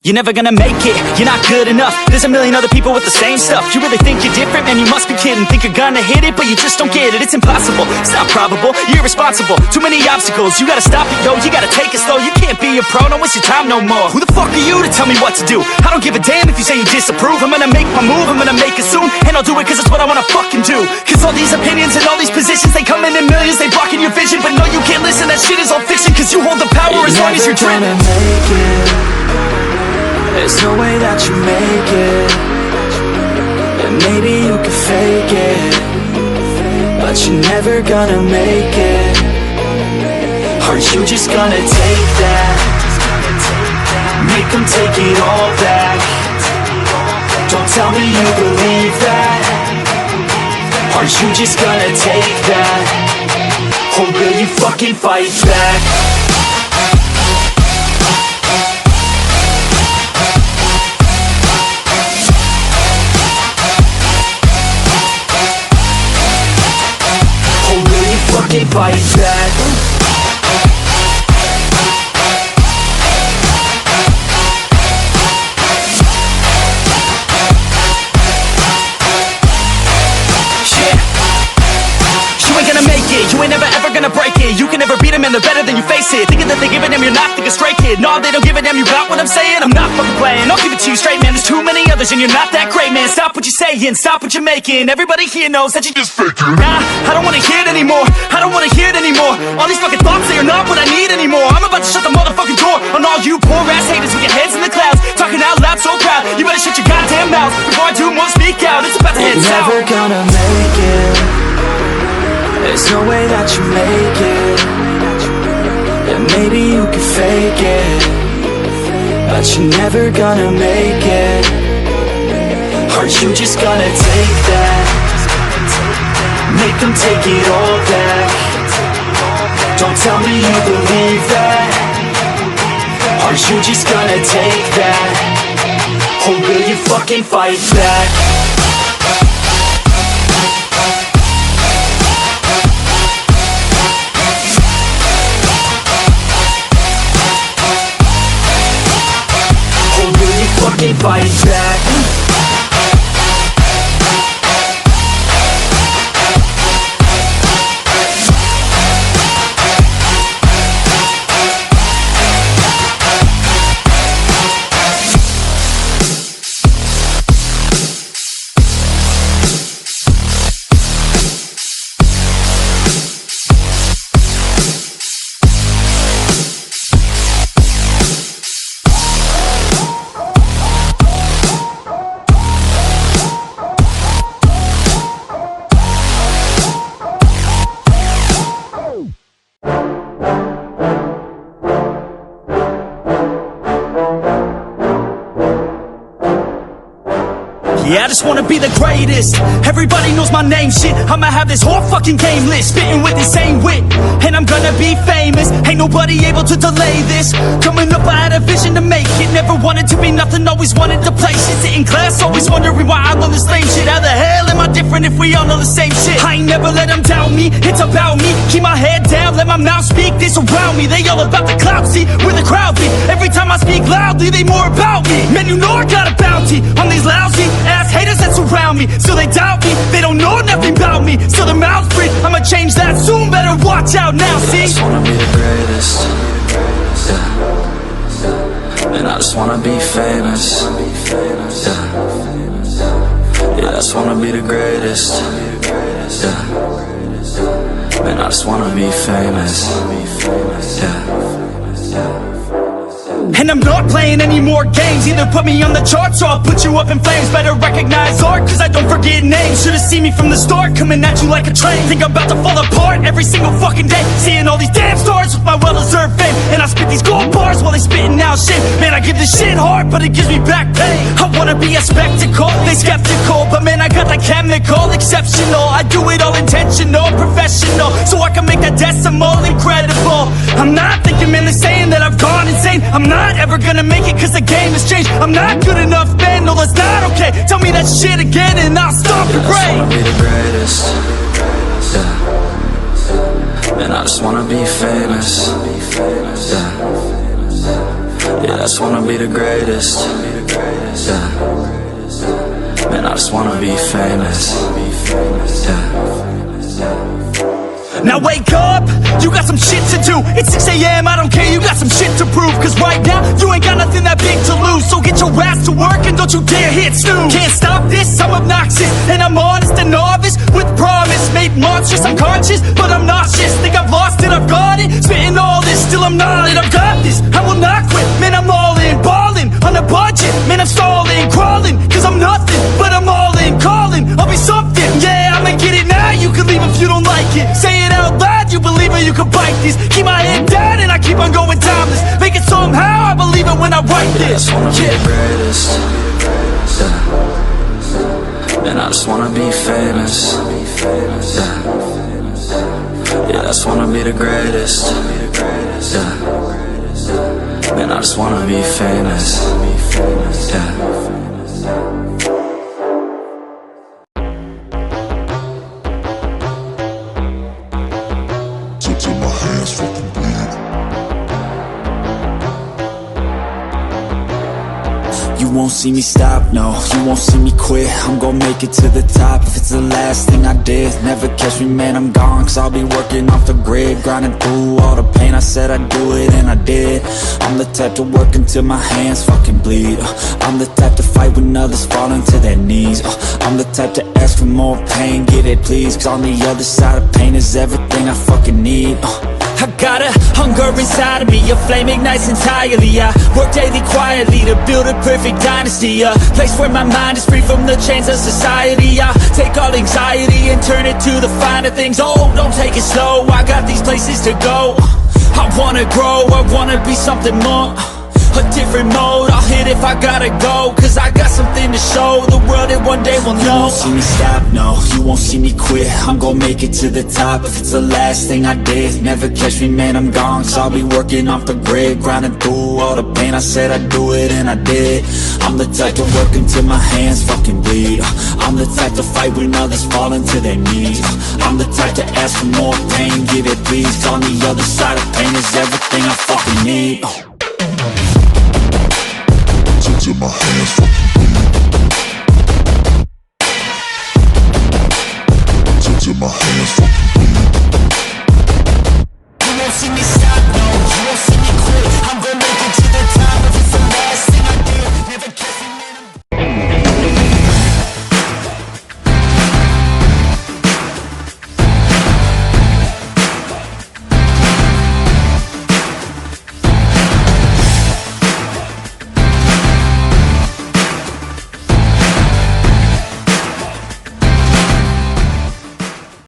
You're never gonna make it, you're not good enough. There's a million other people with the same stuff. You really think you're different? Man, you must be kidding. Think you're gonna hit it, but you just don't get it. It's impossible, it's not probable, you're irresponsible. Too many obstacles, you gotta stop it, yo. You gotta take it slow, you can't be a pro. Don't waste your time no more. Who the fuck are you to tell me what to do? I don't give a damn if you say you disapprove. I'm gonna make my move, I'm gonna make it soon. And I'll do it cause it's what I wanna fucking do. Cause all these opinions and all these positions, they come in millions, they blocking your vision. But no, you can't listen, that shit is all fiction. Cause you hold the power as long as you're dreaming. There's no way that you make it. And maybe you can fake it, but you're never gonna make it. Aren't you just gonna take that? Make them take it all back. Don't tell me you believe that. Aren't you just gonna take that? Or will you fucking fight back? Fight back. You ain't gonna make it, you ain't never ever gonna break it. You can never beat them and they're better than you face it. Thinking that they give a damn, you're not thinking straight, kid. No, they don't give a damn, you got what I'm saying? I'm not fucking playing, I'll give it to you straight, man. There's too many others and you're not that great, man. Stop what you're saying, stop what you're making. Everybody here knows that you just faking. Nah, I don't wanna hear it anymore, I don't wanna hear it anymore. All these fucking thoughts, they are not what I need anymore. I'm about to shut the motherfucking door on all you poor ass haters with your heads in the clouds, talking out loud so proud. You better shut your goddamn mouth before I do more speak out. It's about to head south. You're never gonna make it. There's no way that you make it. And maybe you can fake it, but you're never gonna make it. Aren't you just gonna take that? Make them take it all back. Don't tell me you believe that. Aren't you just gonna take that? Or will you fucking fight back? Fight back. Yeah, I just wanna be the greatest. Everybody knows my name, shit. I'ma have this whole fucking game list, spitting with insane wit, and I'm gonna be famous. Ain't nobody able to delay this. Coming up, I had a vision to make it. Never wanted to be nothing, always wanted to play shit. Sit in class, always wondering why I love this lame shit. How the hell am I different if we all know the same shit? I ain't never let them doubt me, it's about me. Keep my head down, let my mouth speak. They surround me, they all about the clout, see where the crowd be. Every time I speak loudly, they more about me. Man, you know I got a bounty on these lousy ass haters that surround me. So they doubt me, they don't know nothing about me. So their mouths free, I'ma change that soon. Better watch out now, see? I just wanna be the greatest, yeah. And I just wanna be famous, yeah. Yeah, I just wanna be the greatest, yeah. And I just wanna be famous, yeah. And I'm not playing any more games. Either put me on the charts or I'll put you up in flames. Better recognize art, cause I don't forget names. Should've seen me from the start, coming at you like a train. Think I'm about to fall apart every single fucking day. Seeing all these damn stars with my well-deserved fame. And I spit these gold bars while they spitting out shit. Man, I give this shit hard, but it gives me back pain. I wanna be a spectacle, they skeptical, but man, I got that chemical, exceptional. I do it all intentional, professional, so I can make that decimal incredible. I'm not thinking, man, they're saying that I've gone insane. I'm not ever gonna make it cause the game has changed. I'm not good enough, man, no that's not okay. Tell me that shit again and I'll stop your brain. I just wanna be the greatest, yeah. And I just wanna be famous, yeah. Yeah, I just wanna be the greatest. Yeah, man, I just wanna be famous. Yeah. Now wake up, you got some shit to do. It's 6 a.m, I don't care, you got some shit to prove. Cause right now, you ain't got nothing that big to lose. So get your ass to work and don't you dare hit snooze. Can't stop this, I'm obnoxious, and I'm honest and novice. With promise, made monstrous, I'm conscious, but I'm nauseous. Think I've lost it, I've got it, spitting all this, still I'm not it. I've got this, I will not quit, man, I'm all in. Ballin', on a budget, man, I'm stalling. Crawling, cause I'm nothing, but I'm all in. Calling, I'll be something, yeah, I'ma get it now. You can leave if you don't like it. Say it out loud, you believe it, you can bite this. Keep my head down and I keep on going timeless. Make it somehow, I believe it when I write this. I just wanna be the greatest. Yeah. And I just wanna be famous. Yeah. Yeah, I just wanna be the greatest. Yeah. Man, I just wanna be famous. Yeah. Till my hands fucking bleed. You won't see me stop, no, you won't see me quit. I'm gon' make it to the top if it's the last thing I did. Never catch me, man, I'm gone, cause I'll be working off the grid. Grinding through all the pain, I said I'd do it, and I did. I'm the type to work until my hands fucking bleed. I'm the type to fight when others fall into their knees. I'm the type to ask for more pain, get it please. Cause on the other side of pain is everything I fucking need. I got a hunger inside of me, a flame ignites entirely. I work daily quietly to build a perfect dynasty. A place where my mind is free from the chains of society. I take all anxiety and turn it to the finer things. Oh, don't take it slow, I got these places to go. I wanna grow, I wanna be something more. A different mode, I'll hit if I gotta go. Cause I got something to show the world, and one day will know. You won't see me stop, no, you won't see me quit. I'm gon' make it to the top if it's the last thing I did. Never catch me, man, I'm gone, cause I'll be working off the grid. Grinding through all the pain, I said I'd do it, and I did. I'm the type to work until my hands fucking bleed. I'm the type to fight when others fall into their knees. I'm the type to ask for more pain, give it please. Cause on the other side of pain is everything I fucking need. Till my hands fucking bleed. Till my hands fucking bleed. You won't see me